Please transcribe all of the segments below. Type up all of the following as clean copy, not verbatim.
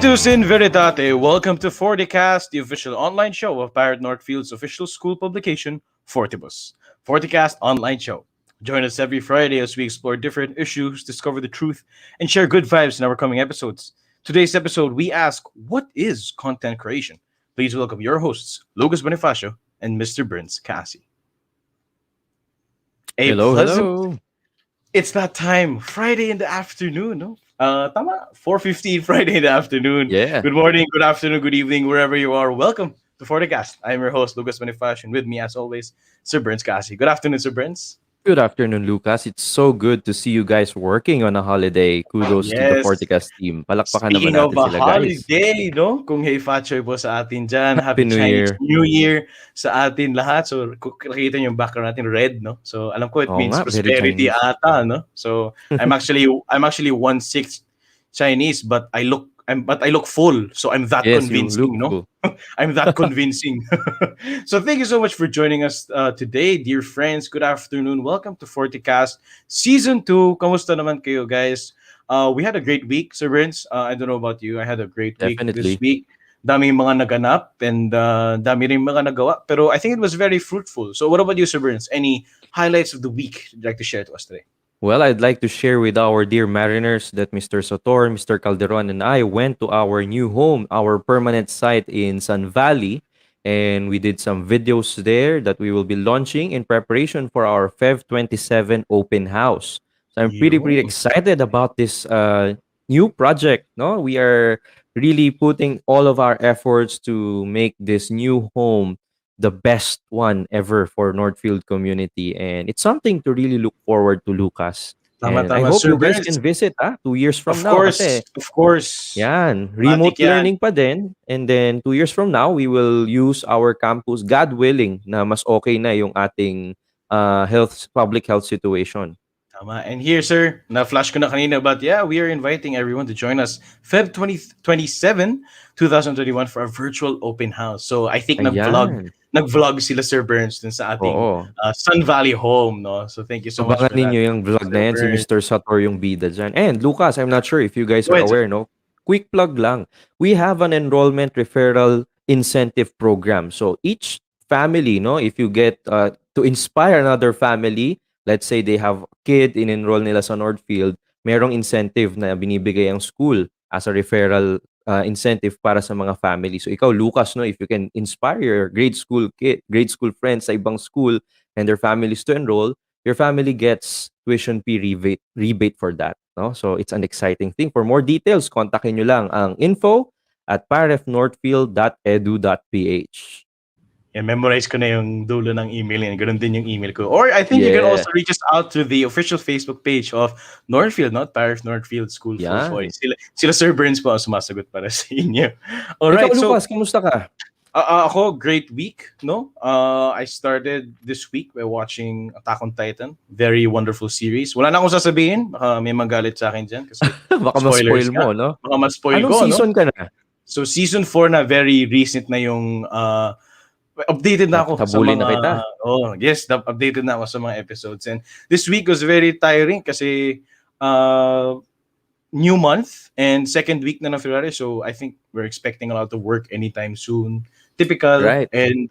Virtus in Veritate, welcome to FortiKast, the official online show of Pirate Northfield's official school publication, Fortibus. FortiKast Online Show. Join us every Friday as we explore different issues, discover the truth, and share good vibes in our coming episodes. Today's episode, we ask, what is content creation? Please welcome your hosts, Lucas Bonifacio and Mr. Bernz Caasi. A Hello, pleasant hello. It's that time, Friday in the afternoon, no? Tama, 4:15 Friday in the afternoon. Yeah. Good morning, good afternoon, good evening, wherever you are. Welcome to FortiKast. I'm your host, Lucas Bonifacio, and with me, as always, Sir Bernz Caasi. Good afternoon, Sir Bernz. Good afternoon, Lucas. It's so good to see you guys working on a holiday. Kudos to the Yes. FortiKast team. Palakpakan naman Speaking of natin a sila, guys. holiday, no? Kung hey Fatchoy po sa atin dyan. Happy Happy New Chinese Year. New Year sa atin lahat. So, kung nakikita niyo yung background natin, red, no? So, alam ko it Oo means nga, very prosperity Chinese. ata, no? So, I'm actually 1/6 Chinese, but I look full. So, I'm that Yes, you convincing, look no? cool. I'm that convincing. So thank you so much for joining us today, dear friends. Good afternoon. Welcome to FortiCast Season 2. Kamusta naman kayo, guys? We had a great week, Sir Bernz. I don't know about you. I had a great week this Definitely. week. Dami mga naganap and dami rin mga nagawa. Pero I think it was very fruitful. So what about you, Sir Bernz? Any highlights of the week you'd like to share to us today? Well, I'd like to share with our dear mariners that Mr. Sotor, Mr. Calderon, and I went to our new home, our permanent site in Sun Valley, and we did some videos there that we will be launching in preparation for our Fev 27 open house. So I'm pretty Yun. excited about this new project. No, we are really putting all of our efforts to make this new home the best one ever for Northfield community, and it's something to really look forward to, Lucas. And I Tama, hope Sir you guys Bernz. can visit 2 years from Of now course, kasi of course. yan, Matik remote yan. learning pa din, and then 2 years from now we will use our campus, God willing, na mas okay na yung ating public health situation. Tama. And here, sir, na-flash ko na kanina, but yeah, we are inviting everyone to join us Feb 27, 2021 for a virtual open house. So I think Ayan. nag-vlog sila, Sir Bernz, dun sa ating Oo. Sun Valley home, no? So thank you so much for Abangan that, ninyo yung vlog Sir na yan, si Bernz. Mr. Sator yung bida dyan. And Lucas, I'm not sure if you guys Go are ahead, sir. aware, no? Quick plug lang. We have an enrollment referral incentive program. So each family, no, if you get to inspire another family, let's say they have a kid in-enroll nila sa Northfield, merong incentive na binibigay ang school as a referral incentive para sa mga family. So ikaw, Lucas, no, if you can inspire your grade school friends sa ibang school and their families to enroll, your family gets tuition fee rebate for that. No? So it's an exciting thing. For more details, kontakin nyo lang ang info@parefnorthfield.edu.ph. Yeah, memorize ko na yung dulo ng email yan. Ganun din yung email ko. Or I think you can Yeah. also reach us out to the official Facebook page of Northfield, not Paref Northfield School Full Yan. Voice. Sila Sir Burns po ang sumasagot para sa inyo. Ikaw, Alright, so Lucas, kumusta ka? ako, great week, no? I started this week by watching Attack on Titan. Very wonderful series. Wala na akong sasabihin. Baka may magalit sa akin dyan. Kasi Baka spoilers ma-spoil mo, no? baka ma-spoil Anong ko, no? season ka na? So season 4 na, very recent na yung updated na ako sa Habulin mga na kita. updated na ako sa mga episodes. And this week was very tiring kasi new month and second week na ng February, so I think we're expecting a lot of work anytime soon. Typical. Right. And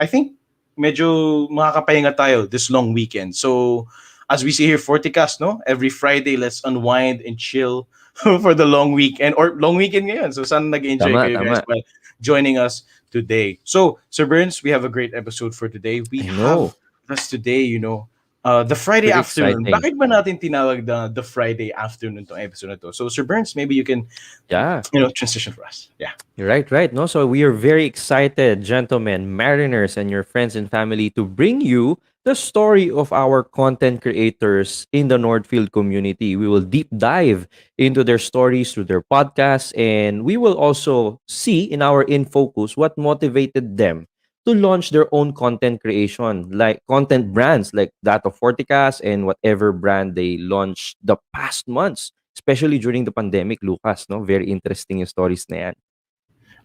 I think medyo makakapahinga tayo this long weekend. So as we see here, FortiKast, no? Every Friday, let's unwind and chill for the long weekend or long weekend ngayon. So sana nag-enjoy kayo guys by joining us today. So, Sir Bernz, we have a great episode for today. We have us today, the Friday Pretty afternoon. exciting. Bakit ba natin tinawag the Friday afternoon tong episode na to? So, Sir Bernz, maybe you can transition for us. Yeah. You're right. No, so we are very excited, gentlemen, mariners, and your friends and family to bring you the story of our content creators in the Northfield community. We will deep dive into their stories through their podcasts, and we will also see in our In Focus what motivated them to launch their own content creation, like content brands like that of FortiKast and whatever brand they launched the past months, especially during the pandemic, Lucas. No, very interesting yung stories na yan.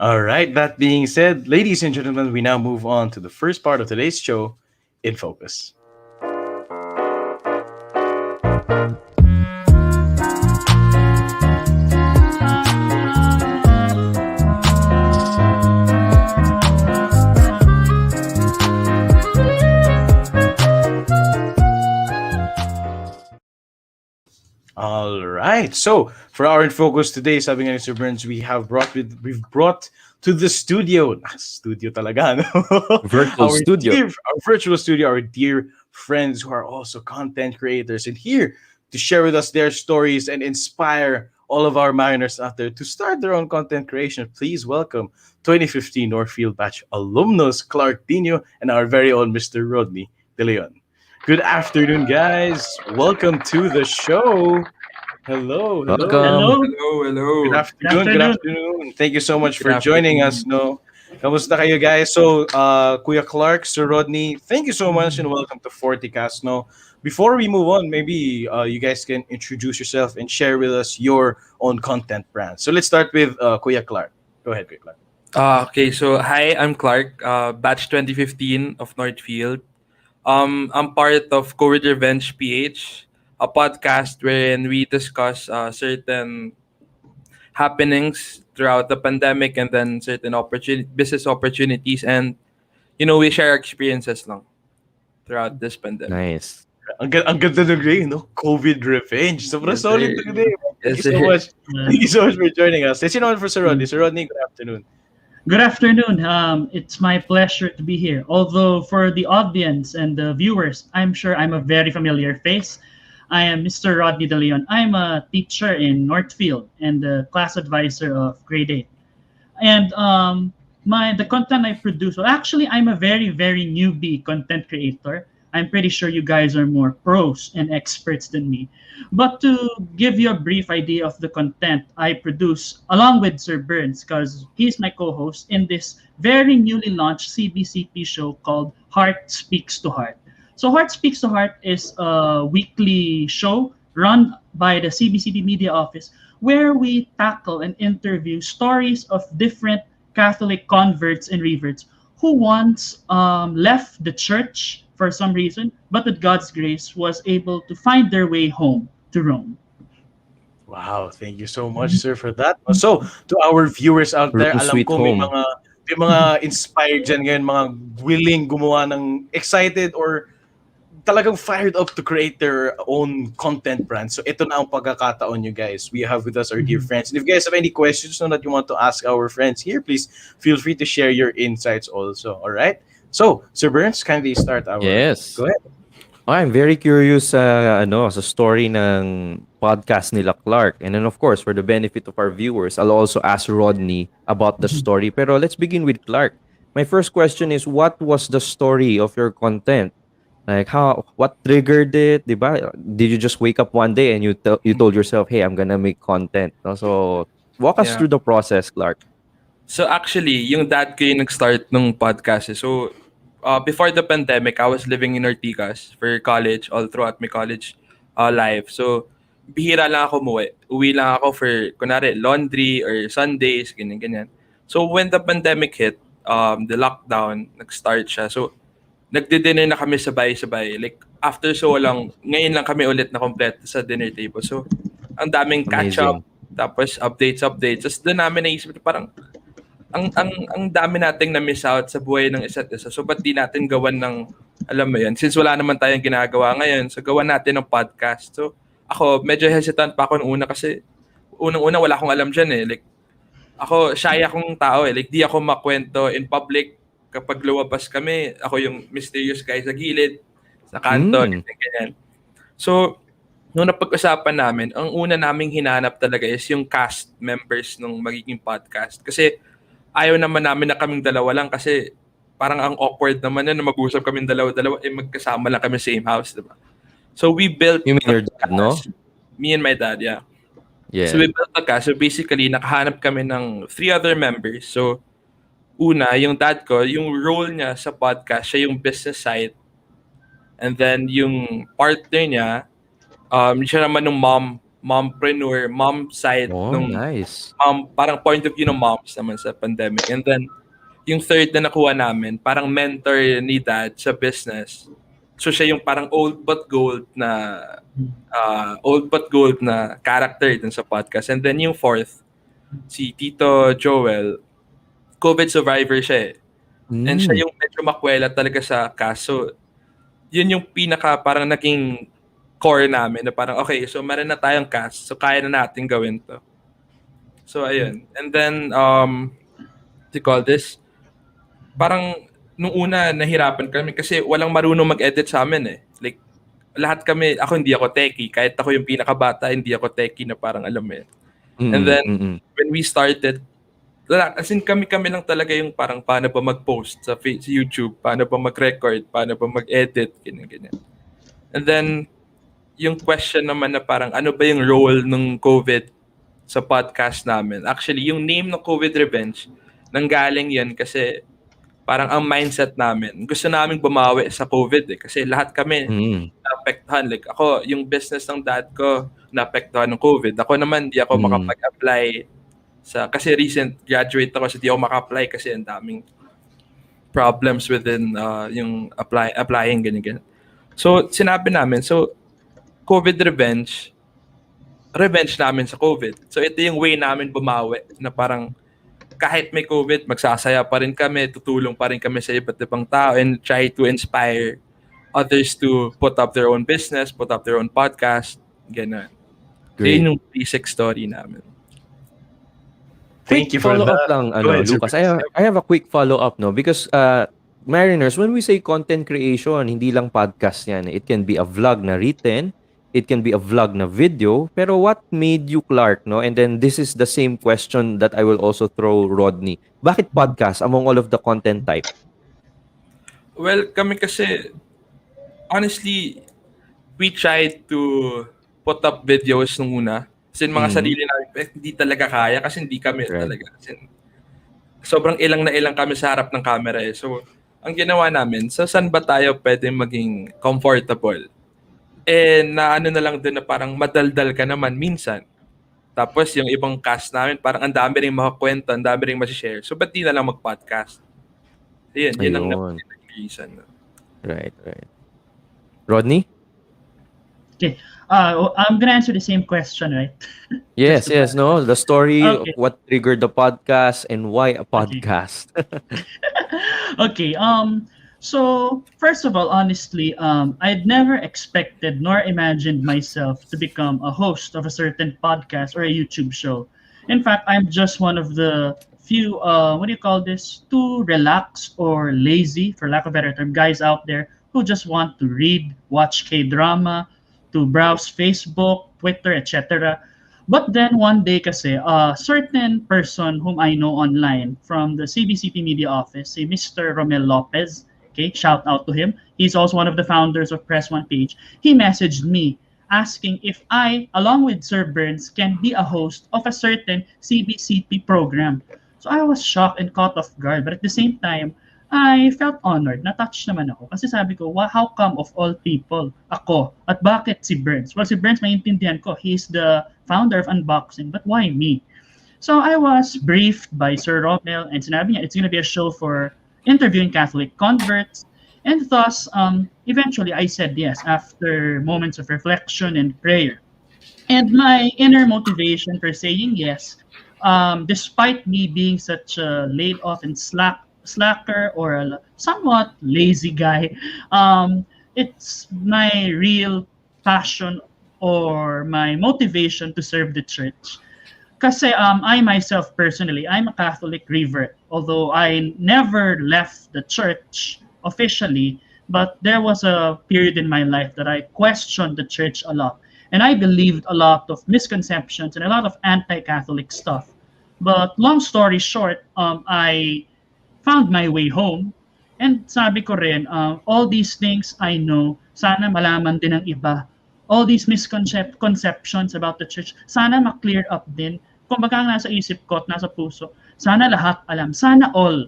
All right. That being said, ladies and gentlemen, we now move on to the first part of today's show, In Focus. All right. So for our in focus today, sabi nga ni Sir Burns, we've brought to the studio, studio talaga, no? Virtual studio. Our virtual studio, our dear friends who are also content creators, and here to share with us their stories and inspire all of our mariners out there to start their own content creation. Please welcome 2015 Northfield Batch alumnus Clark Diño and our very own Mr. Rodney De Leon. Good afternoon, guys. Welcome to the show. Hello, hello. Welcome. Hello. Hello, Good hello. Good afternoon. Good afternoon. afternoon. Thank you so much Good for joining us. afternoon. No, kamusta kayo, guys? So, Kuya Clark, Sir Rodney, thank you so much and welcome to FortiKast. No, before we move on, maybe you guys can introduce yourself and share with us your own content brand. So let's start with Kuya Clark. Go ahead, Kuya Clark. Okay, so hi, I'm Clark, batch 2015 of Northfield. I'm part of COVID Revenge PH, a podcast wherein we discuss certain happenings throughout the pandemic and then certain business opportunities, and we share our experiences long throughout this pandemic. Nice. Ang ganda ng name, no? COVID Revenge. Sobrang Yes, solid sir. ng name. Thank Yes, you so sir. much. Thank you so much for joining us. Let's see on for Sir Rodney. Sir Rodney, good afternoon. Good afternoon. It's my pleasure to be here. Although for the audience and the viewers, I'm sure I'm a very familiar face. I am Mr. Rodney De Leon. I'm a teacher in Northfield and the class advisor of grade 8. And my the content I produce, well, actually, I'm a very newbie content creator. I'm pretty sure you guys are more pros and experts than me. But to give you a brief idea of the content I produce along with Sir Burns, because he's my co-host in this very newly launched CBCP show called Heart Speaks to Heart. So Heart Speaks to Heart is a weekly show run by the CBCP Media Office where we tackle and interview stories of different Catholic converts and reverts who once left the church for some reason, but with God's grace was able to find their way home to Rome. Wow, thank you so much, sir, for that. So, to our viewers out there, Room alam sweet ko home. may mga inspired dyan ngayon, mga willing gumawa ng excited or talagang fired up to create their own content brand. So, ito na ang pagkakataon nyo, guys. We have with us our dear friends. And if you guys have any questions no, that you want to ask our friends here, please feel free to share your insights also. All right? So, Sir Burns, kindly start our... Yes. Go ahead. I'm very curious sa story ng podcast nila Clark. And then of course, for the benefit of our viewers, I'll also ask Rodney about the story. Pero let's begin with Clark. My first question is, what was the story of your content? Like what triggered it, di ba? Did you just wake up one day and you told yourself, "Hey, I'm gonna make content." No? So, walk us Yeah. through the process, Clark. So actually, yung dad ko yung nag-start ng podcast. So, before the pandemic, I was living in Ortigas for college, all throughout my college life. So, bihira lang ako umuwi. Uwi lang ako for, kunwari, laundry or Sundays, ganyan-ganyan. So, when the pandemic hit, the lockdown, nag-start siya. So, nagdi-dinner na kami sabay-sabay. Like, after so long, ngayon lang kami ulit na kompleto sa dinner table. So, ang daming catch-up, tapos updates. Tapos doon namin naisip, parang, ang dami nating na-miss out sa buhay ng isa't isa. So, ba't di natin gawan ng, alam mo yan, since wala naman tayong ginagawa ngayon, so gawan natin ng podcast. So, ako, medyo hesitant pa ako noong una kasi, unang-una, wala akong alam dyan eh. Like, ako, shy akong tao eh. Like, di ako makwento in public. Kapag lumabas kami, ako yung mysterious guy sa gilid, sa kanto, ganyan. So, nung napag-usapan namin, ang una naming hinanap talaga is yung cast members ng magiging podcast. Kasi, ayaw naman namin na kaming dalawa lang kasi parang ang awkward naman na mag-usap kaming dalawa-dalawa magkasama lang kami sa same house, diba? So we built... You mean your dad, no? Me and my dad, yeah. Yeah. So we built a cast. So basically, nakahanap kami ng 3 other members. So una, yung dad ko, yung role niya sa podcast, siya yung business side. And then yung partner niya, siya naman ng mompreneur, mom side nung nice. parang point of view ng moms naman sa pandemic. And then yung third na nakuha namin, parang mentor ni dad sa business. So siya yung parang old but gold na character dun sa podcast. And then yung fourth, si Tito Joel, COVID survivor siya eh. And siya yung medyo makwela talaga sa cast. So yun yung pinaka parang naging core namin na parang, okay, so meron na tayong cast, so kaya na natin gawin to. So, ayun. And then, what do you call this? Parang, nung una, nahirapan kami kasi walang marunong mag-edit sa amin eh. Like, lahat kami, ako hindi ako techie. Kahit ako yung pinakabata, hindi ako techie na parang alam mo yun. And then, when we started, as in kami lang talaga yung parang paano ba mag-post sa YouTube, paano ba mag-record, paano ba mag-edit, ganyan. And then, yung question naman na parang ano ba yung role ng COVID sa podcast namin. Actually, yung name ng COVID Revenge, nanggaling yan kasi parang ang mindset namin, gusto namin bumawi sa COVID eh. Kasi lahat kami naapektuhan. Like ako, yung business ng dad ko, naapektuhan ng COVID. Ako naman, di ako makapag-apply kasi recent graduate ako, so di ako maka-apply kasi ang daming problems within yung applying, ganyan. So, sinabi namin, COVID revenge namin sa COVID. So, ito yung way namin bumawi na parang kahit may COVID, magsasaya pa rin kami, tutulong pa rin kami sa iba't ibang tao and try to inspire others to put up their own business, put up their own podcast, gano'n. So, yun yung basic story namin. Thank you for follow-up that. lang, Go ahead, Lucas. Sir. I have a quick follow-up, no? Because Mariners, when we say content creation, hindi lang podcast yan. It can be a vlog na written, it can be a vlog na video, pero what made you Clark, no? And then this is the same question that I will also throw Rodney. Bakit podcast among all of the content type? Well, kami kasi, honestly, we tried to put up videos nung una. Kasi mga sarili namin, hindi talaga kaya kasi hindi kami talaga. Kasi, sobrang ilang na ilang kami sa harap ng camera eh. So, ang ginawa namin, saan ba tayo pwede maging comfortable? Eh, na ano na lang doon na parang madaldal ka naman minsan. Tapos yung ibang cast namin, parang ang dami rin makakwento, ang dami rin masishare. So, ba't di na lang mag-podcast? Yun ang reason. Right. Rodney? Okay. I'm gonna answer the same question, right? Yes. No, the story of Okay. what triggered the podcast and why a podcast. Okay. So first of all, honestly, I'd never expected nor imagined myself to become a host of a certain podcast or a YouTube show. In fact, I'm just one of the few, too relaxed or lazy, for lack of a better term, guys out there who just want to read, watch K-drama, to browse Facebook, Twitter, etc. But then one day kasi, a certain person whom I know online from the CBCP media office, si Mr. Romel Lopez, okay, shout out to him. He's also one of the founders of Press One Page. He messaged me asking if I, along with Sir Bernz, can be a host of a certain CBCP program. So I was shocked and caught off guard, but at the same time, I felt honored. Na-touch naman ako. Kasi sabi ko, how come of all people, ako? At bakit si Bernz? Well, si Bernz, maintindihan ko. He's the founder of Unboxing, but why me? So I was briefed by Sir Romel and sinabi niya, it's gonna be a show for interviewing Catholic converts. And thus, eventually I said yes after moments of reflection and prayer. And my inner motivation for saying yes, despite me being such a laid off and slacker or a somewhat lazy guy, it's my real passion or my motivation to serve the church. Kasi I myself personally, I'm a Catholic revert, although I never left the church officially, but there was a period in my life that I questioned the church a lot. And I believed a lot of misconceptions and a lot of anti-Catholic stuff. But long story short, I found my way home. And sabi ko rin, all these things I know, sana malaman din ng iba. All these misconceptions about the church, sana ma-clear up din. Kung baga nasa isip ko at nasa puso, sana lahat alam. Sana all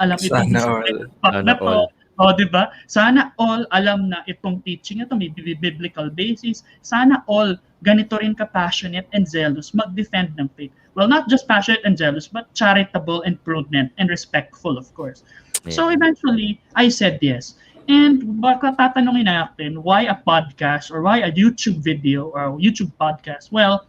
alam itong Sana all. O, di ba? Sana all alam na itong teaching ito may biblical basis. Sana all ganito rin ka-passionate and zealous mag-defend ng faith. Well, not just passionate and zealous, but charitable and prudent and respectful, of course. Yeah. So eventually, I said yes. And baka tatanungin natin, why a podcast or why a YouTube video or a YouTube podcast? Well,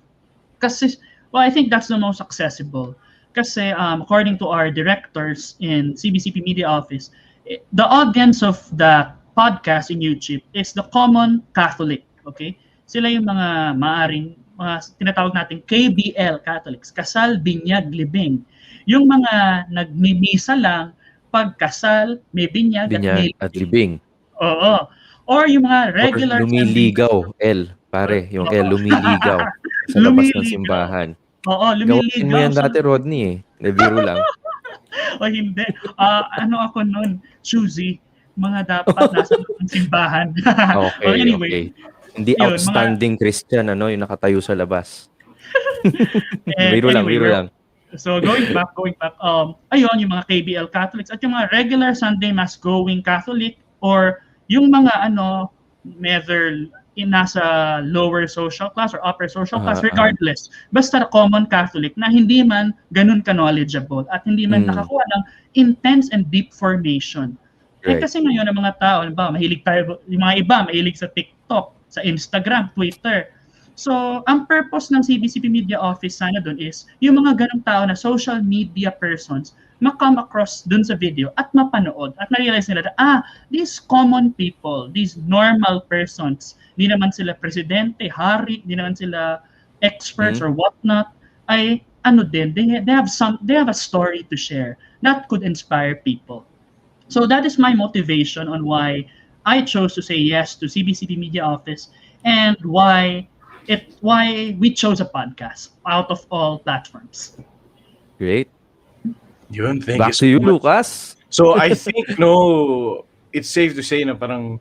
I think that's the most accessible. Kasi according to our directors in CBCP Media Office, the audience of the podcast in YouTube is the common Catholic. Okay? Sila yung mga maaring mga tinatawag nating KBL Catholics, kasal, binyag, libing. Yung mga nagmimisa lang pag kasal, may binyag at Binyag may at libing. libing. Oo. Or yung mga Or regular Sunday lumiligaw, L. Pare, yung L, lumiligaw sa labas ng lumiligaw. simbahan. Oo, Gawain mo lumiligaw yan dati, Rodney eh. De, biro lang. o hindi. Ano ako nun, choosy. Mga dapat nasa loob ng simbahan. Well, Okay, anyway, okay. Hindi yun, outstanding Christian, ano, yung nakatayo sa labas. and Biro lang, anyway, biro lang. so going back, ayun, yung mga KBL Catholics at yung mga regular Sunday Mass going Catholic or yung mga whether nasa lower social class or upper social class, regardless, basta common Catholic na hindi man ganun ka-knowledgeable at hindi man nakakuha ng intense and deep formation. Right. Kasi ngayon ang mga tao, mahilig tayo, yung mga iba, mahilig sa TikTok, sa Instagram, Twitter. So, ang purpose ng CBCP Media Office sana doon is yung mga ganong tao na social media persons ma-come across dun sa video at mapanood at ma-realize nila na, these common people, these normal persons, di naman sila presidente, hari, di naman sila experts or whatnot, ay they have a story to share that could inspire people. So that is my motivation on why I chose to say yes to CBCP Media Office and why we chose a podcast out of all platforms. Great. Yun, thank Back you to you, so much. Lucas. So I think it's safe to say na parang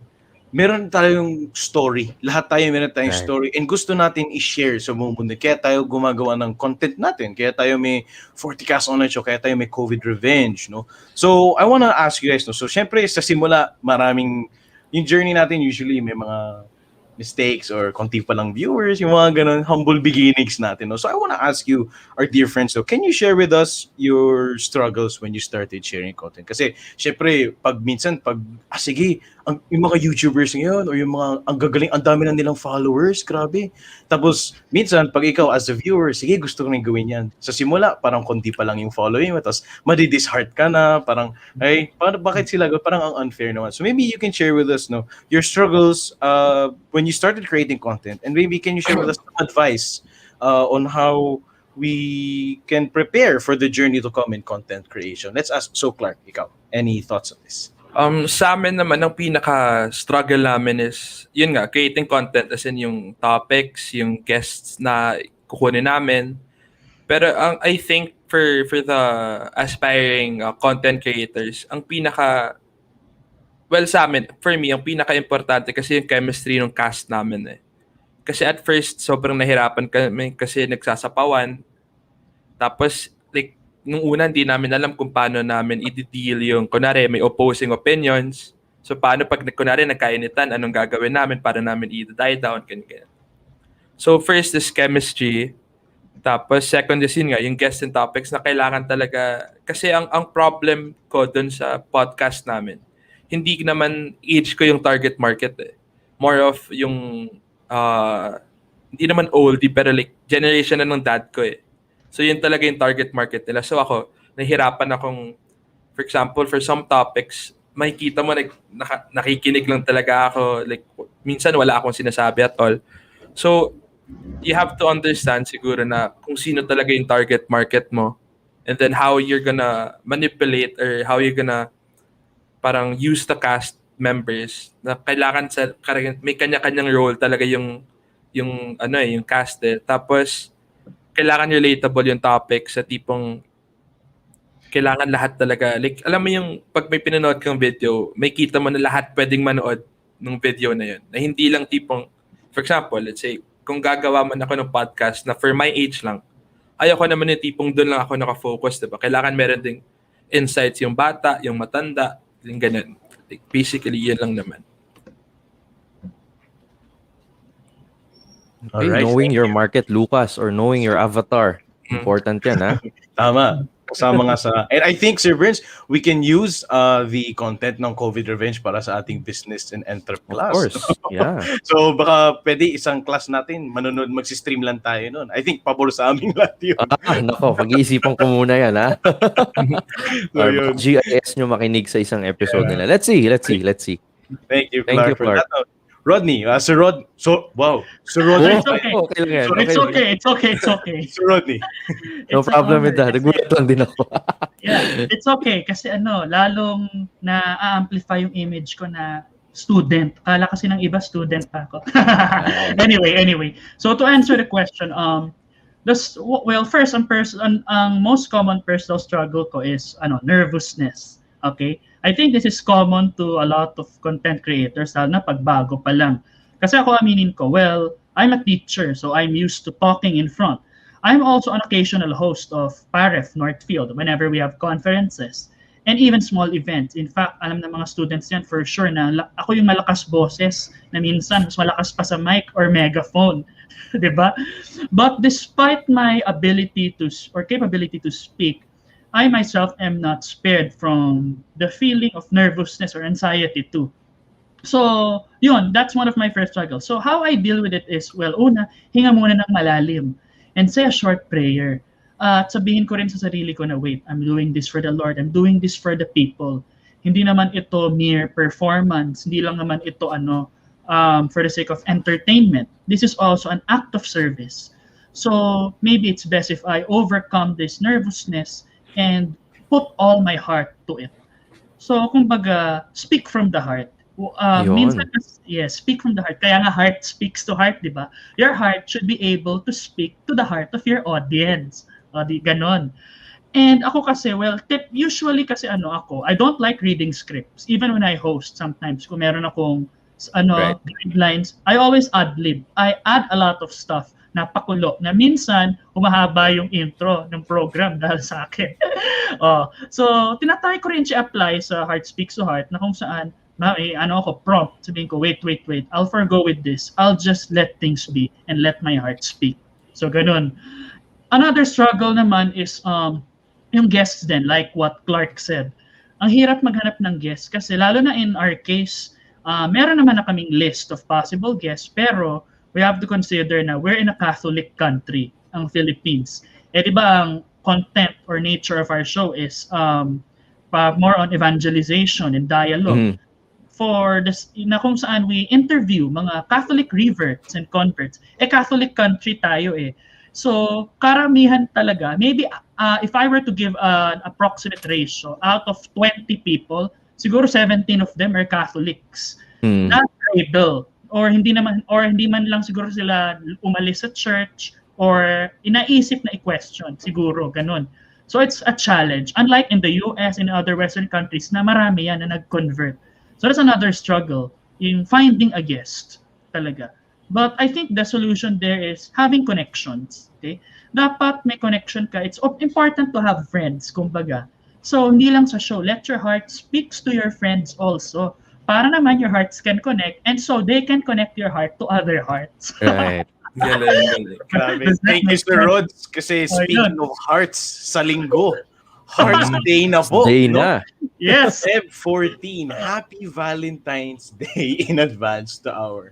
meron tayong story. Lahat tayo meron tayong story and gusto natin i-share sa buong mundo. Kaya tayo gumagawa ng content natin. Kaya tayo may FortiKast online show. Kaya tayo may COVID Revenge, no? So I wanna ask you guys, no? So syempre sa simula, yung journey natin usually may mga mistakes or konti pa lang viewers, yung mga ganun, humble beginnings natin. No? So I want to ask you, our dear friends, so can you share with us your struggles when you started sharing content? Kasi, syempre, minsan, sige, yung mga YouTubers ngayon, or yung mga, ang gagaling, ang dami na nilang followers, grabe. Tapos, minsan, pag ikaw as a viewer, sige, gusto ko rin gawin yan. Sa simula, parang konti pa lang yung following mo, tapos madi-disheart ka na, parang, bakit sila, parang ang unfair naman. So maybe you can share with us, no, your struggles when you started creating content, and maybe can you share with us some advice on how we can prepare for the journey to come in content creation. Let's ask, so Clark, ikaw, any thoughts on this? Sa amin naman, ang pinaka-struggle namin is, yun nga, creating content, as in yung topics, yung guests na kukunin namin. Pero I think for the aspiring content creators, ang sa amin, for me, ang pinaka-importante kasi yung chemistry ng cast namin eh. Kasi at first, sobrang nahirapan kami kasi nagsasapawan. Tapos, like, nung una, hindi namin alam kung paano namin i-deal yung, kunwari, may opposing opinions. So, paano pag, kunwari, nagkainitan, anong gagawin namin para namin i-die down, ganyan. So, first is chemistry. Tapos, second is yun nga, yung guest and topics na kailangan talaga. Kasi ang problem ko dun sa podcast namin, hindi naman age ko yung target market eh. More of yung, hindi naman oldie, pero like, generation na ng dad ko eh. So, yun talaga yung target market nila. So, ako, nahihirapan akong, for example, for some topics, makikita mo, nakikinig lang talaga ako. Like, minsan wala akong sinasabi at all. So, you have to understand siguro na kung sino talaga yung target market mo and then how you're gonna manipulate or how you're gonna parang use the cast members na kailangan may kanya-kanyang role talaga yung cast eh. Tapos, kailangan relatable yung topic sa tipong kailangan lahat talaga. Like, alam mo yung pag may pinanood kang video, may kita mo na lahat pwedeng manood ng video na yun. Na hindi lang tipong, for example, let's say, kung gagawa man ako ng podcast na for my age lang, ayoko naman yung tipong doon lang ako nakafocus, diba? Kailangan meron ding insights yung bata, yung matanda, yung ganun. Like, basically, yun lang naman. Okay, Alright, knowing your market, Lucas, or knowing your avatar. Important yan, ha? Tama. Kasama nga sa... And I think, Sir Bernz, we can use the content ng COVID Revenge para sa ating business and enter class. Of course, yeah. So, baka pwede isang class natin, manonood, magsi-stream lang tayo nun. I think, pabor sa aming lahat yun. Nako, pag-iisipan ko muna yan, ha? So, Or yun. GIS nyo makinig sa isang episode nila. Let's see. Thank you, Thank Clark, you, for Clark. that. Rodney, Sir Rod, Sir So Rodney, it's okay. Okay lang yan. So It's Okay lang. okay. It's okay. It's okay. Sir Rodney. No It's an problem with honor that. kasi, Nagulat lang din ako. yeah, it's okay kasi lalong na-amplify yung image ko na student. Kala kasi ng iba student pa ako. Anyway. So to answer the question, first ang most common personal struggle ko is nervousness. Okay? I think this is common to a lot of content creators lalo na pagbago pa lang. Kasi ako aminin ko, I'm a teacher, so I'm used to talking in front. I'm also an occasional host of PAREF Northfield whenever we have conferences and even small events. In fact, alam ng mga students yan for sure na ako yung malakas boses na minsan mas malakas pa sa mic or megaphone. Diba? But despite my ability or capability to speak, I myself am not spared from the feeling of nervousness or anxiety too. So, that's one of my first struggles. So, how I deal with it is, una, hinga muna ng malalim and say a short prayer. At sabihin ko rin sa sarili ko na, wait, I'm doing this for the Lord. I'm doing this for the people. Hindi naman ito mere performance. Hindi lang naman ito for the sake of entertainment. This is also an act of service. So, maybe it's best if I overcome this nervousness and put all my heart to it. So, kumbaga, speak from the heart. Minsan, speak from the heart. Kaya nga heart speaks to heart, di ba? Your heart should be able to speak to the heart of your audience. Ganon. And ako kasi, usually kasi ako, I don't like reading scripts. Even when I host sometimes, kung meron akong guidelines, I always ad-lib. I add a lot of stuff na pakulo, na minsan, humahaba yung intro ng program dahil sa akin. So, tinatry ko rin siya apply sa Heart Speaks to Heart na kung saan, prompt. Sabihin ko, wait. I'll forgo with this. I'll just let things be and let my heart speak. So, ganun. Another struggle naman is yung guests din, like what Clark said. Ang hirap maghanap ng guests kasi lalo na in our case, meron naman na kaming list of possible guests pero we have to consider na we're in a Catholic country, ang Philippines. Di ba ang content or nature of our show is more on evangelization and dialogue. For this, na kung saan we interview mga Catholic reverts and converts. Catholic country tayo eh. So, karamihan talaga, maybe if I were to give an approximate ratio, out of 20 people, siguro 17 of them are Catholics. Not rebel. Or hindi man lang siguro sila umalis sa church or inaisip na i-question, siguro, ganun. So, it's a challenge. Unlike in the US and other Western countries na marami yan na nag-convert. So that's another struggle in finding a guest talaga. But I think the solution there is having connections. Okay? Dapat may connection ka. It's important to have friends, kumbaga. So hindi lang sa show. Let your heart speaks to your friends also. Para naman your hearts can connect and so they can connect your heart to other hearts. Right. Galing. Grabe. Thank you, Sir Rods. Kasi speaking of hearts, sa linggo, Hearts Day na po. Day no? na. Yes. Feb 14. Happy Valentine's Day in advance to our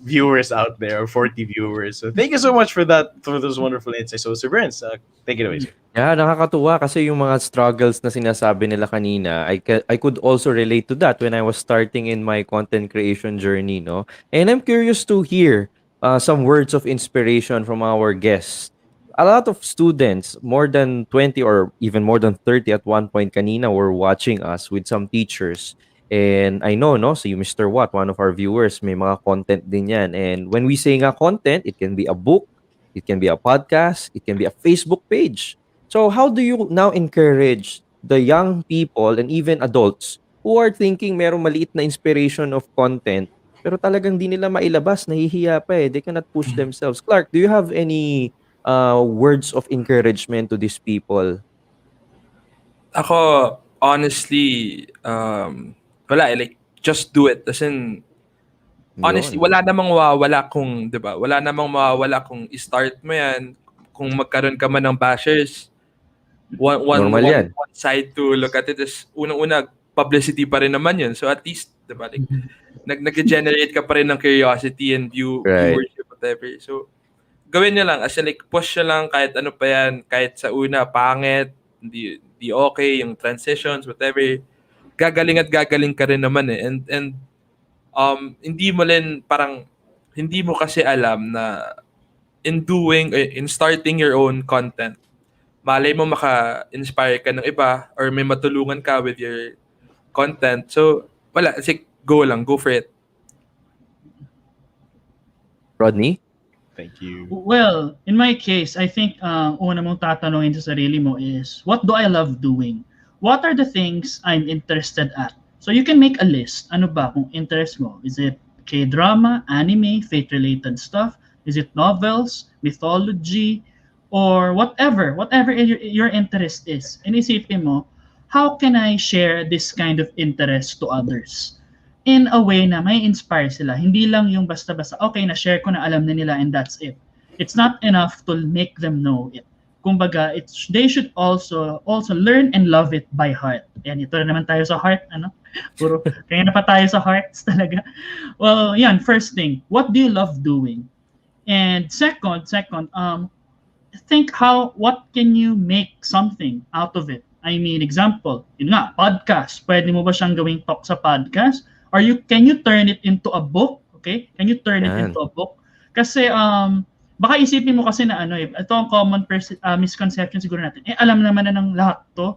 viewers out there, 40 viewers. So thank you so much for those wonderful insights. So Sir Bernz, take it away, sir. Yeah, nakakatuwa kasi yung mga struggles na sinasabi nila kanina, I could also relate to that when I was starting in my content creation journey, no? And I'm curious to hear some words of inspiration from our guests. A lot of students, more than 20 or even more than 30 at one point kanina, were watching us with some teachers. And I know, no, si Mr. Watt, one of our viewers, may mga content din yan. And when we say nga content, it can be a book, it can be a podcast, it can be a Facebook page. So how do you now encourage the young people and even adults who are thinking merong maliit na inspiration of content pero talagang di nila mailabas, nahihiya pa eh, they cannot push themselves. Clark, do you have any words of encouragement to these people? Ako, honestly, wala like, just do it. As in, honestly, wala namang mawawala kung, di ba? Wala namang mawawala kung i-start mo yan. Kung magkaroon ka man ng bashers, one side to look at it is, unang-una, publicity pa rin naman yun. So at least, di ba? Like, nag-generate ka pa rin ng curiosity and viewership, whatever. So, gawin nyo lang. As in, like, push nyo lang kahit ano pa yan. Kahit sa una, pangit, hindi okay, yung transitions, whatever. Gagaling at gagaling ka rin naman eh. And hindi mo rin parang hindi mo kasi alam na in starting your own content, malay mo maka-inspire ka ng iba or may matulungan ka with your content. So, wala. Go lang. Go for it. Rodney? Thank you. Well, in my case, I think una mong tatanungin sa sarili mo is, what do I love doing? What are the things I'm interested at? So you can make a list. Ano ba kung interest mo? Is it K-drama, anime, faith-related stuff? Is it novels, mythology, or whatever your interest is? And isipin mo, how can I share this kind of interest to others? In a way na may inspire sila. Hindi lang yung basta-basta, okay, na-share ko na alam na nila and that's it. It's not enough to make them know it. Kumbaga, they should also learn and love it by heart. And ito na naman tayo sa heart, ano? Puro, kaya na pa tayo sa hearts talaga. Well, yan, first thing, what do you love doing? And second, think what can you make something out of it? I mean, example, yun nga, podcast. Pwede mo ba siyang gawing talk sa podcast? Or can you turn it into a book? Okay? Can you turn it into a book? Kasi baka isipin mo kasi na ito ang common misconception siguro natin. Alam naman na ng lahat to.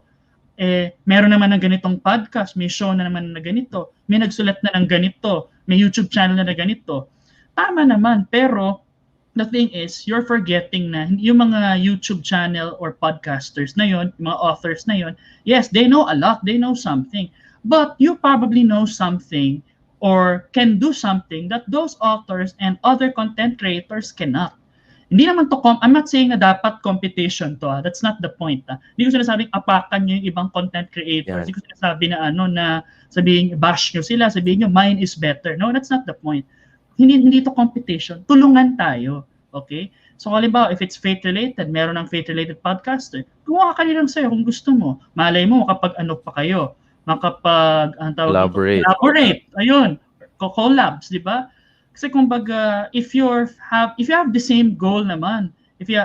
Meron naman ng ganitong podcast, may show na naman na ganito, may nagsulat na ng ganito, may YouTube channel na ganito. Tama naman, pero the thing is, you're forgetting na yung mga YouTube channel or podcasters na yon, yung mga authors na yon, yes, they know a lot, they know something. But you probably know something or can do something that those authors and other content creators cannot. Hindi naman to, I'm not saying na dapat competition to. That's not the point. Hindi ko sinasabing apakan nyo yung ibang content creators. Hindi ko sinasabi na na sabihin, bash nyo sila, sabihin nyo, mine is better. No, that's not the point. Hindi to competition. Tulungan tayo. Okay? So, halimbawa, if it's faith-related, meron ng faith-related podcaster, gumawa ka nilang sa'yo kung gusto mo. Malay mo, kapag pa kayo, collaborate. Ayun, collabs, di ba? Kasi kumbaga, if you have the same goal naman, if you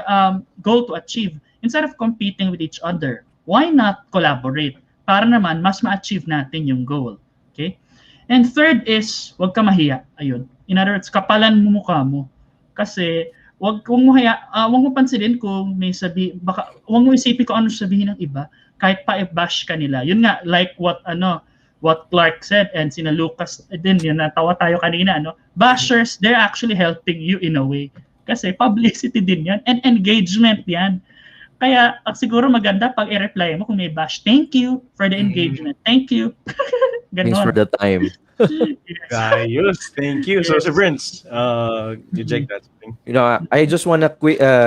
goal to achieve, instead of competing with each other, why not collaborate? Para naman mas ma-achieve natin yung goal. Okay? And third is, wag ka mahiya. Ayun. In other words, kapalan mo mukha mo. Kasi wag mo pansinin kung may wag mo isipin kung ano sabihin ng iba. Kahit pa i-bash ka nila. Yun nga, like what Clark said and sina Lucas din, yun natawa tayo kanina, bashers, they're actually helping you in a way. Kasi publicity din yan and engagement yan. Kaya siguro maganda pag i-reply mo kung may bash. Thank you for the engagement. Thank you. Thanks for the time. Ayos, thank you. So, Sir Bernz, you check that. I just want to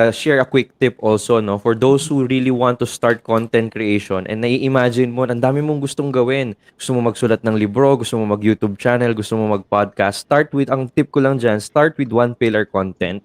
share a quick tip also, no, for those who really want to start content creation and nai-imagine mo, ang dami mong gustong gawin. Gusto mo magsulat ng libro, gusto mo mag-YouTube channel, gusto mo mag-podcast. Ang tip ko lang dyan, start with one pillar content.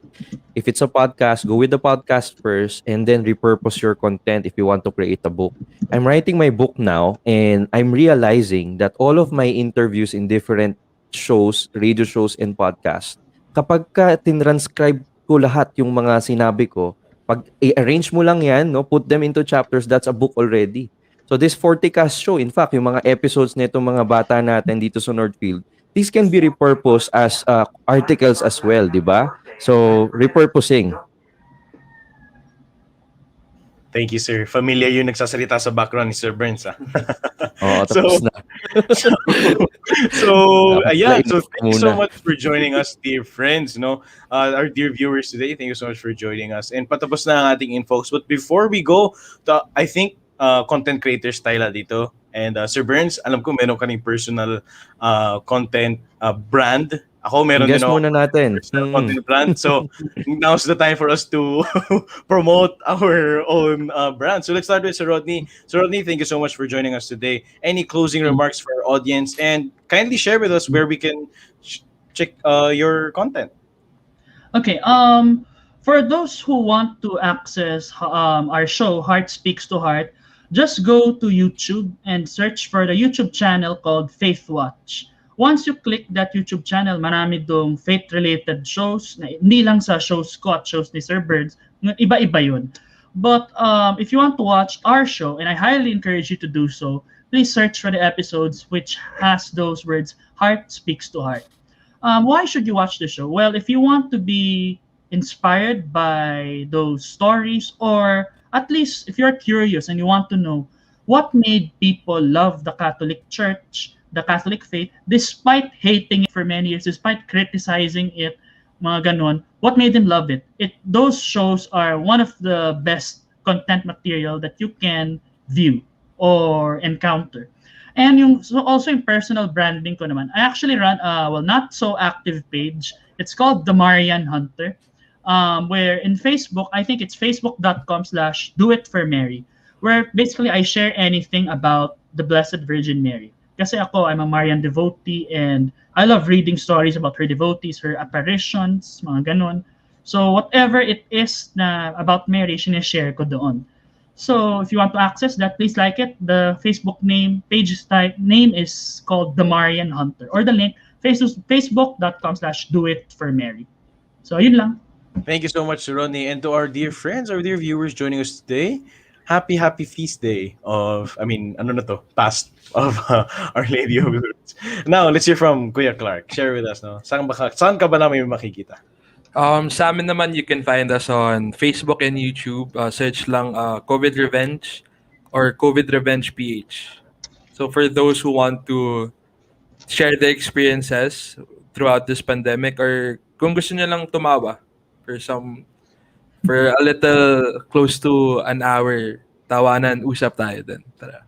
If it's a podcast, go with the podcast first and then repurpose your content if you want to create a book. I'm writing my book now and I'm realizing that all of my interviews in different shows, radio shows, and podcasts, kapag ka tinranscribe ko lahat yung mga sinabi ko, pag i-arrange mo lang yan, no, put them into chapters, that's a book already. So this FortiKast show, in fact, yung mga episodes nito mga bata natin dito sa Northfield, these can be repurposed as articles as well, di ba? So, repurposing. Thank you, sir. Familiar yung nagsasalita sa background ni Sir Bernz. Oo, tapos na. So thank you so much for joining us, dear friends, our dear viewers today. Thank you so much for joining us. And patapos na ang ating infos. But before we go, I think content creators tayo dito. And Sir Bernz, alam ko meron ka ning personal content brand. Ako meron din muna natin. Content brand. So now's the time for us to promote our own brand. So let's start with Sir Rodney. Sir Rodney, thank you so much for joining us today. Any closing remarks for our audience? And kindly share with us where we can check your content. Okay. For those who want to access our show, Heart Speaks to Heart, just go to YouTube and search for the YouTube channel called Faith Watch. Once you click that YouTube channel, marami dong faith-related shows, na hindi lang sa shows ko at shows ni Sir Bernz, iba-iba yun. But if you want to watch our show, and I highly encourage you to do so, please search for the episodes which has those words, Heart Speaks to Heart. Why should you watch the show? Well, if you want to be inspired by those stories, or at least if you're curious and you want to know what made people love the Catholic Church, the Catholic faith, despite hating it for many years, despite criticizing it, mga ganon, what made them love it? Those shows are one of the best content material that you can view or encounter. And also in personal branding ko naman, I actually run not so active page. It's called The Marian Hunter. Where in Facebook, I think it's facebook.com/doitformary, where basically I share anything about the Blessed Virgin Mary. Kasi ako, I'm a Marian devotee and I love reading stories about her devotees, her apparitions, mga ganon. So whatever it is na about Mary, sinishare ko doon. So if you want to access that, please like it. The Facebook name is called The Marian Hunter, or the link facebook.com/doitformary. So yun lang. Thank you so much, Rodney, and to our dear friends, our dear viewers joining us today. Happy feast day of, past of Our Lady of Lourdes. Now, let's hear from Kuya Clark. Share with us, no? Saan ka ba namin makikita? Sa amin naman, you can find us on Facebook and YouTube. Search lang COVID Revenge or COVID Revenge PH. So for those who want to share their experiences throughout this pandemic, or kung gusto nyo lang tumawa for a little close to an hour, tawanan, usap tayo din. Tara.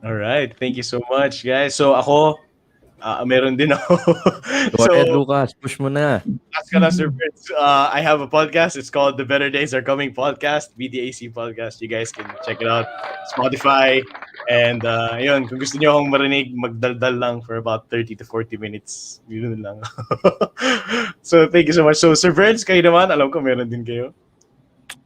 All right. Thank you so much, guys. So ako, meron din ako. Go ahead, Lucas. Push mo na. Ask ka na, Sir Bernz. I have a podcast. It's called The Better Days Are Coming Podcast, BDAC Podcast. You guys can check it out. Spotify. And yun, kung gusto niyo akong marinig, magdaldal lang for about 30 to 40 minutes. Yun lang. So, thank you so much. So, Sir Bernz, kayo naman, alam ko meron din kayo.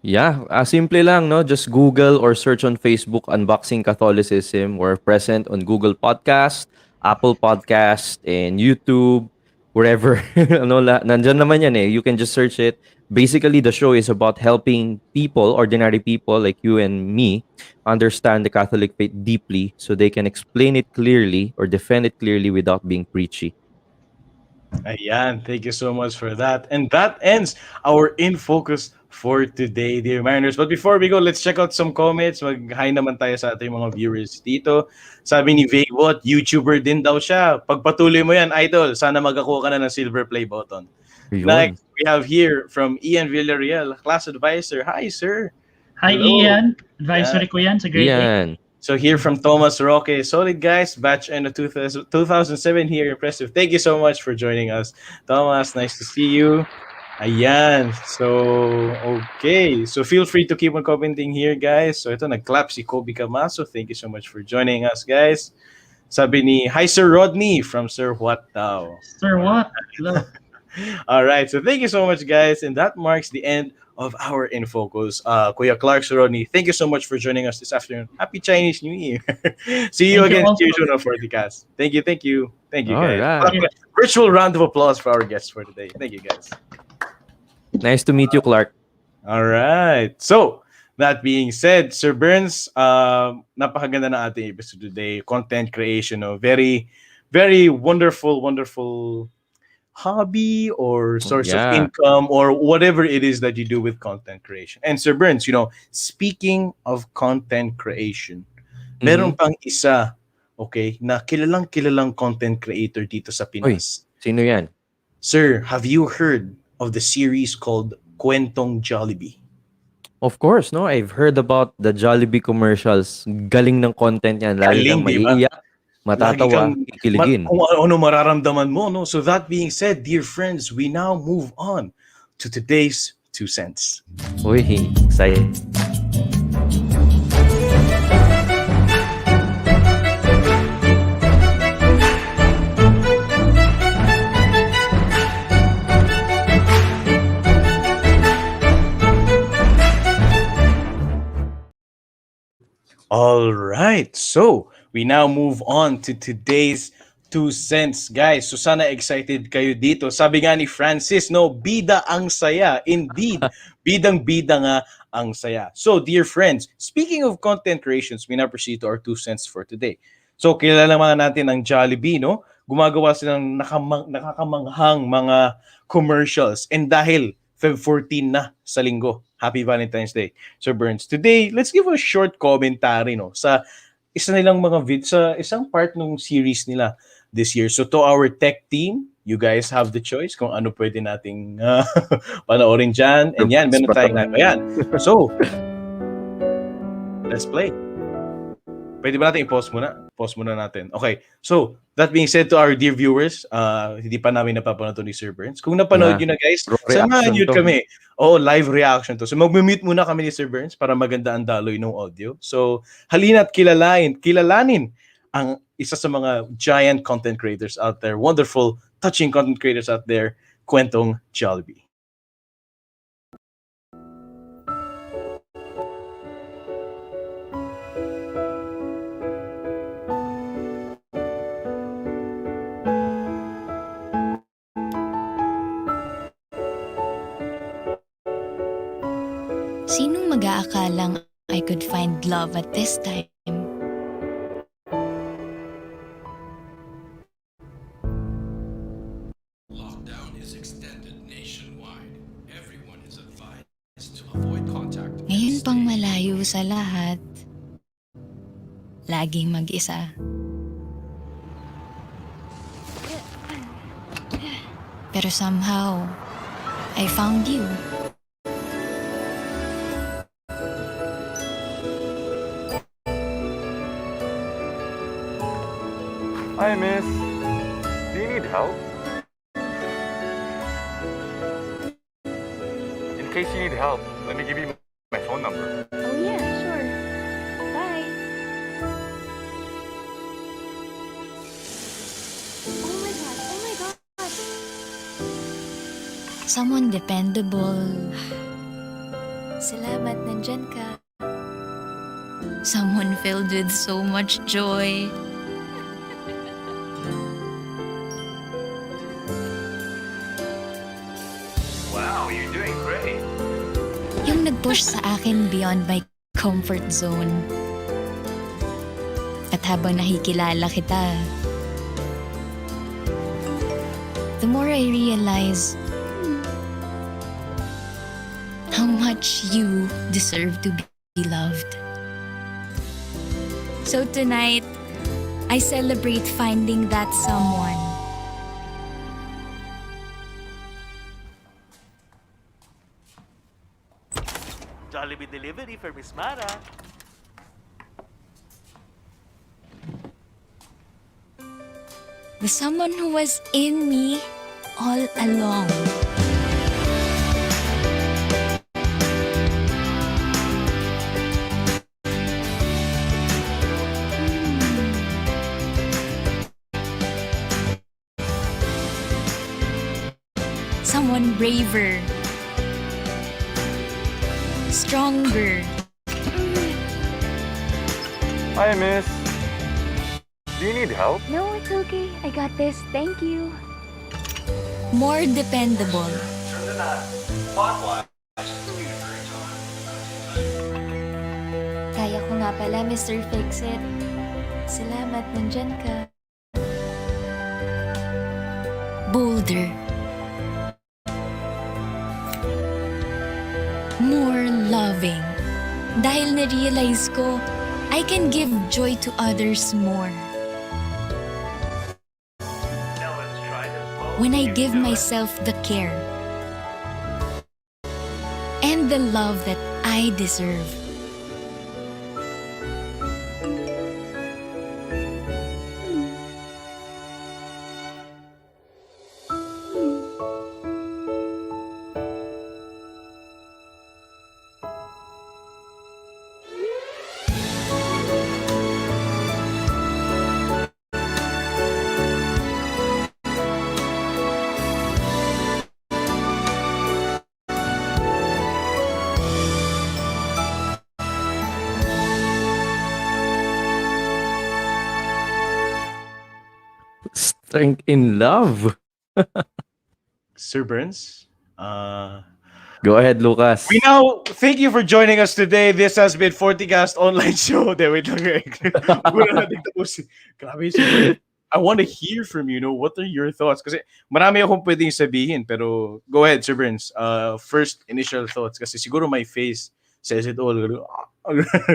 Yeah, simple lang, no? Just Google or search on Facebook, Unboxing Catholicism. We're present on Google Podcast, Apple Podcast, and YouTube, wherever. Nandyan naman yan eh. You can just search it. Basically, the show is about helping people, ordinary people like you and me, understand the Catholic faith deeply so they can explain it clearly or defend it clearly without being preachy. Ayan, thank you so much for that. And that ends our In Focus for today, dear Mariners. But before we go, let's check out some comments. Mag-hi naman tayo sa ating mga viewers dito. Sabi ni Vagbot, YouTuber din daw siya. Pagpatuloy mo yan, idol. Sana magakuha ka na ng silver play button. Yun. Next, we have here from Ian Villarreal, class advisor. Hi, sir. Hi, Hello. Ian. Advisory ko yan sa grade 8. Yan. So here from Thomas Roque, solid guys, batch end of 2007 here, impressive. Thank you so much for joining us. Thomas, nice to see you. Ayan. So, okay. So feel free to keep on commenting here, guys. So ito, nag-clap si Kobe Camaso. Thank you so much for joining us, guys. Sabi ni, hi, Sir Rodney from Sir What Daw. Sir, what? Hello. All right. So thank you so much, guys. And that marks the end of our In Focus. Kuya Clark, Sir Rodney, thank you so much for joining us this afternoon. Happy Chinese New Year. See you Thank you again also. here on FortiKast. Thank you, guys. Alright. Virtual round of applause for our guests for today. Thank you, guys. Nice to meet you, Clark. All right. So, that being said, Sir Bernz, napakaganda na ating episode today. Content creation, very, very wonderful hobby or source of income or whatever it is that you do with content creation. And Sir Bernz, speaking of content creation, meron pang isa, okay, na kilalang content creator dito sa Pinas. Sino yan? Sir, have you heard of the series called Kwentong Jollibee? Of course, no? I've heard about the Jollibee commercials. Galing ng content yan. Lalo Galing, kang di ba? maiiyak, matatawa, kikiligin. Kung ano mararamdaman mo, no? So that being said, dear friends, we now move on to today's 2 cents. Uy, excited. All right, so we now move on to today's 2 cents. Guys, so sana excited kayo dito. Sabi nga ni Francis, no, bida ang saya. Indeed, bidang-bida nga ang saya. So, dear friends, speaking of content creations, we now proceed to our 2 cents for today. So, kilala mga natin ang Jollibee, no? Gumagawa silang nakakamanghang mga commercials. And dahil Feb 14 na sa linggo, Happy Valentine's Day. So, Bernz, today, let's give a short commentary, no, sa isa nilang mga sa isang part ng series nila this year. So to our tech team, you guys have the choice kung ano pwede nating panoorin dyan. And yan, meron tayong ayan. So, let's play. Pwede ba natin i-pause muna? Pause muna natin. Okay. So, that being said to our dear viewers, hindi pa namin napapanood ni Sir Bernz. Kung napanood nyo na guys, samahan nyo kami. Oo, live reaction to. So, mag-mute muna kami ni Sir Bernz para maganda ang daloy ng audio. So, halina't kilalanin ang isa sa mga giant content creators out there, wonderful, touching content creators out there, Kwentong Jollibee. Sinong mag-aakalang I could find love at this time? Lockdown is extended nationwide. Everyone is advised to avoid contact. Ngayon pang malayo sa lahat, laging mag-isa. Pero somehow, I found you. Hi, miss. Do you need help? In case you need help, let me give you my phone number. Oh yeah, sure. Bye. Oh my god. Someone dependable. Salamat, nandyan ka. Someone filled with so much joy. Wow, you're doing great. Yung nag-push sa akin beyond my comfort zone. At habang nakikilala kita, the more I realize how much you deserve to be loved. So tonight, I celebrate finding that someone. Jollibee delivery for Miss Mara. The someone who was in me all along. Someone braver, stronger, Hi, miss. Do you need help? No, it's okay. I got this. Thank you. more dependable. Kaya ko nga pala, Mr. Fix-It. Salamat, nandyan ka. Bolder. More loving. Dahil na-realize ko, I can give joy to others more. When I give myself the care and the love that I deserve. Strength in love. Sir Burns. Go ahead, Lucas. We now thank you for joining us today. This has been FortiKast online show. Wait lang. Muna natin tapusin. Grabe, Sir Burns. I want to hear from you. What are your thoughts? Kasi marami akong pwedeng sabihin, pero go ahead, Sir Burns. First initial thoughts. Kasi siguro my face says it all.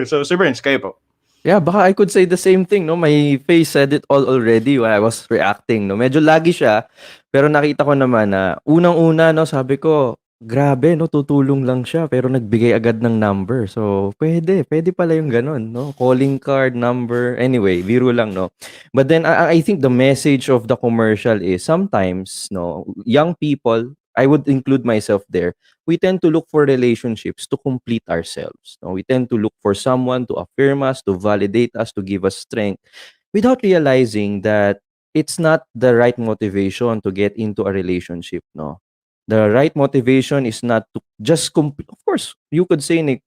So, Sir Burns, kayo po. Yeah, baka I could say the same thing, no? My face said it all already when I was reacting, no? Medyo laggy siya, pero nakita ko naman na unang-una, no, sabi ko, grabe, no, tutulong lang siya, pero nagbigay agad ng number. So, pwede pala yung ganun, no? Calling card, number, anyway, biro lang, no? But then, I think the message of the commercial is sometimes, no, young people, I would include myself there, we tend to look for relationships to complete ourselves. No? We tend to look for someone to affirm us, to validate us, to give us strength, without realizing that it's not the right motivation to get into a relationship. No, the right motivation is not to just complete. Of course, you could say, Nick,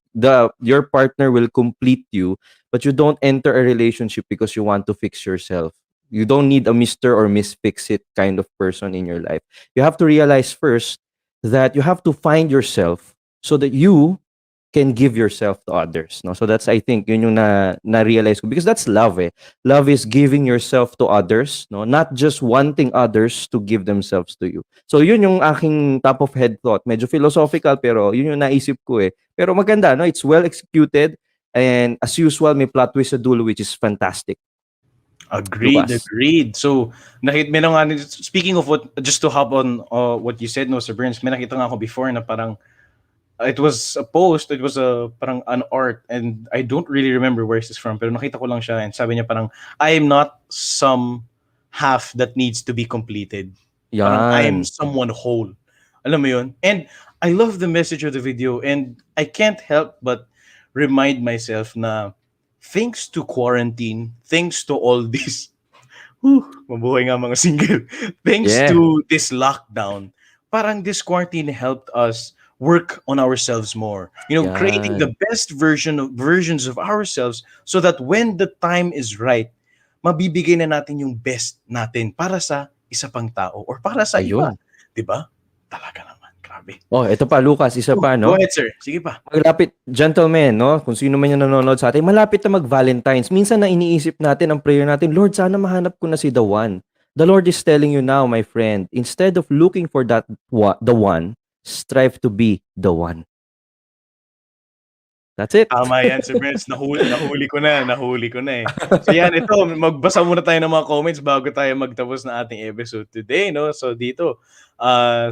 your partner will complete you, but you don't enter a relationship because you want to fix yourself. You don't need a Mr. or Miss Fix It kind of person in your life. You have to realize first that you have to find yourself so that you can give yourself to others. No? So that's, I think, yun yung na-realize ko. Because that's love eh. Love is giving yourself to others, no? Not just wanting others to give themselves to you. So yun yung aking top of head thought. Medyo philosophical pero yun yung naisip ko eh. Pero maganda, no? It's well executed and as usual, may plot twist sa dulo which is fantastic. Agreed, Lucas. agreed. So, may na nga, speaking of what, just to hop on what you said, no, Sir Burns, may nakita nga ako before na parang, it was a post, it was parang an art, and I don't really remember where is this from, pero nakita ko lang siya, and sabi niya parang, I am not some half that needs to be completed. Parang, I am Yan. someone whole. Alam mo yun? And I love the message of the video, and I can't help but remind myself na thanks to quarantine, thanks to all this, mabuhay nga mga single, thanks Yeah. to this lockdown, parang this quarantine helped us work on ourselves more. Creating the best versions of ourselves so that when the time is right, mabibigay na natin yung best natin para sa isa pang tao or para sa iba. Ayun. Diba? Talaga naman. Grabe. Oh, ito pa, Lucas, isa pa, no? Go ahead, sir. Sige pa. Malapit, gentlemen, no? Kung sino man yung nanonood sa atin, malapit na mag-Valentine's. Minsan na iniisip natin, ang prayer natin, Lord, sana mahanap ko na si the one. The Lord is telling you now, my friend, instead of looking for the one, strive to be the one. That's it. Tama yan, Sir Burns. Nahuli ko na eh. So yan, ito, magbasa muna tayo ng mga comments bago tayo magtapos na ating episode today, no? So dito,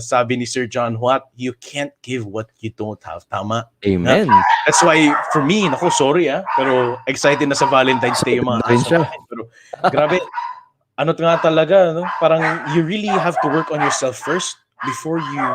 sabi ni Sir John Watt, you can't give what you don't have. Tama? Amen. That's why, for me, sorry pero excited na sa Valentine's Day yung mga Rin siya. akin. Pero grabe, ano nga talaga, no? Parang you really have to work on yourself first before you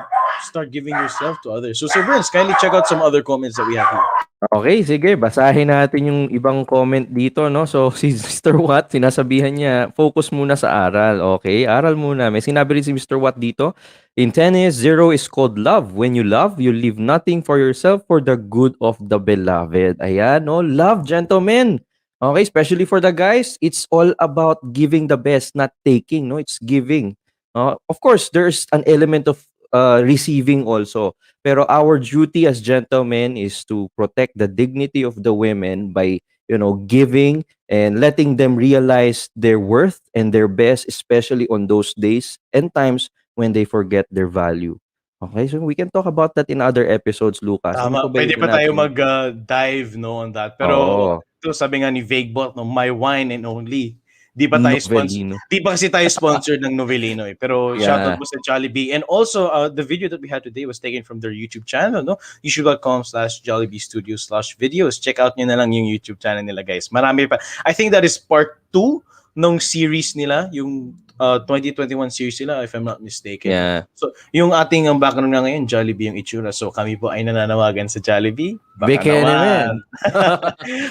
start giving yourself to others. So Sir Burns, kindly check out some other comments that we have here. Okay, sige, basahin natin yung ibang comment dito, no? So, si Mr. Watt, sinasabihan niya, focus muna sa aral, okay? Aral muna. May sinabi rin si Mr. Watt dito, in tennis, 0 is called love. When you love, you leave nothing for yourself for the good of the beloved. Ayan, no? Love, gentlemen. Okay, especially for the guys, it's all about giving the best, not taking, no? It's giving. Of course, there's an element of receiving also. Pero our duty as gentlemen is to protect the dignity of the women by, giving and letting them realize their worth and their best, especially on those days and times when they forget their value. Okay, so we can talk about that in other episodes, Lucas. Tama, pwede pa tayo mag-dive on that. Pero ito sabi nga ni Vaguebot, my wine and only. Di pa kasi tayo sponsored ng Novelino eh. Pero shoutout mo sa Jollibee. And also, the video that we had today was taken from their YouTube channel, no? youtube.com/JollibeeStudios/videos. Check out nyo na lang yung YouTube channel nila, guys. Marami pa. I think that is part 2 ng series nila, yung 2021 series nila, if I'm not mistaken. Yeah. So, yung ating background na ngayon, Jollibee yung itsura. So, kami po ay nananawagan sa Jollibee. Baka naman.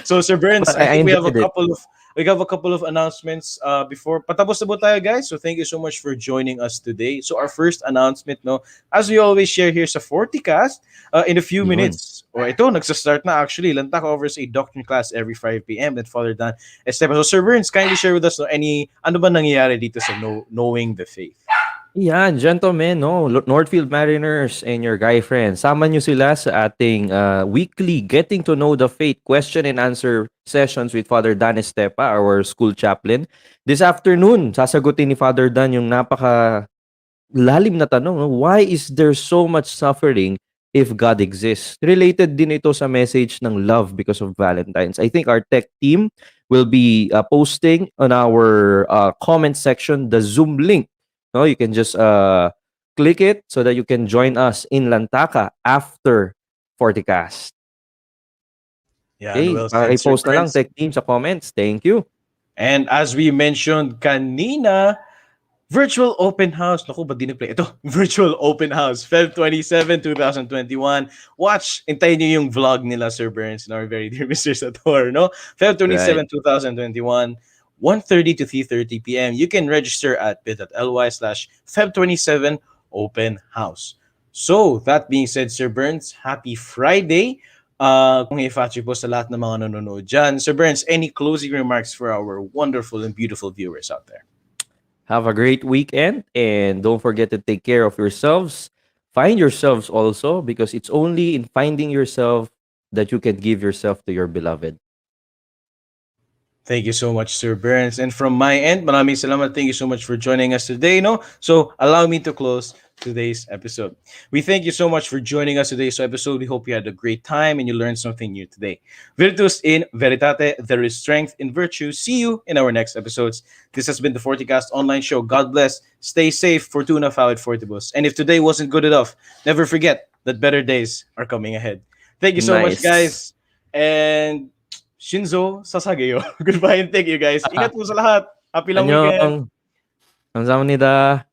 So, Sir Burns, I think we have a couple of we have a couple of announcements before patapos na po tayo, guys. So thank you so much for joining us today. So our first announcement, no, as we always share here sa FortiKast, in a few Yun. minutes, or ito, nagsastart na actually. Lantak offers a doctrine class every 5 p.m. at Father Dan Esteban. So Sir Burns, kindly share with us no, ano ba nangyayari dito sa Knowing the Faith? Yan, gentlemen, no, Northfield Mariners and your guy friends, sama nyo sila sa ating weekly Getting to Know the Faith question and answer sessions with Father Dan Estepa, our school chaplain. This afternoon, sasagutin ni Father Dan yung napaka lalim na tanong, no? Why is there so much suffering if God exists? Related din ito sa message ng love because of Valentine's. I think our tech team will be posting on our comment section the Zoom link. No, you can just click it so that you can join us in Lantaka after FortiKast. Yeah, Okay, well said, Sir i-post na lang Burns. tech team sa comments. Thank you. And as we mentioned kanina, virtual open house. Naku, ba't di nag-play? Ito, virtual open house, Feb 27, 2021. Watch, hintayin nyo yung vlog nila, Sir Burns, and our very dear Mr. Sator, no? Feb 27, 2021, 1:30 to 3:30 p.m. You can register at bit.ly/Feb27 open house. So, that being said, Sir Burns, happy Friday. Kung i-fact po sa lahat ng mga nanonood dyan. Sir Burns, any closing remarks for our wonderful and beautiful viewers out there? Have a great weekend and don't forget to take care of yourselves. Find yourselves also because it's only in finding yourself that you can give yourself to your beloved. Thank you so much, Sir Burns. And from my end, maraming salamat. Thank you so much for joining us today. No? So, allow me to close today's episode. We thank you so much for joining us today's episode. We hope you had a great time and you learned something new today. Virtus in Veritate, there is strength in virtue. See you in our next episodes. This has been the FortiKast online show. God bless. Stay safe. Fortuna Fawit Fortibus. And if today wasn't good enough, never forget that better days are coming ahead. Thank you so much, Nice. guys. And Shinzo Sasageyo. Goodbye and thank you, guys. Ingat po sa lahat. Happy long weekend. 안녕. 감사합니다.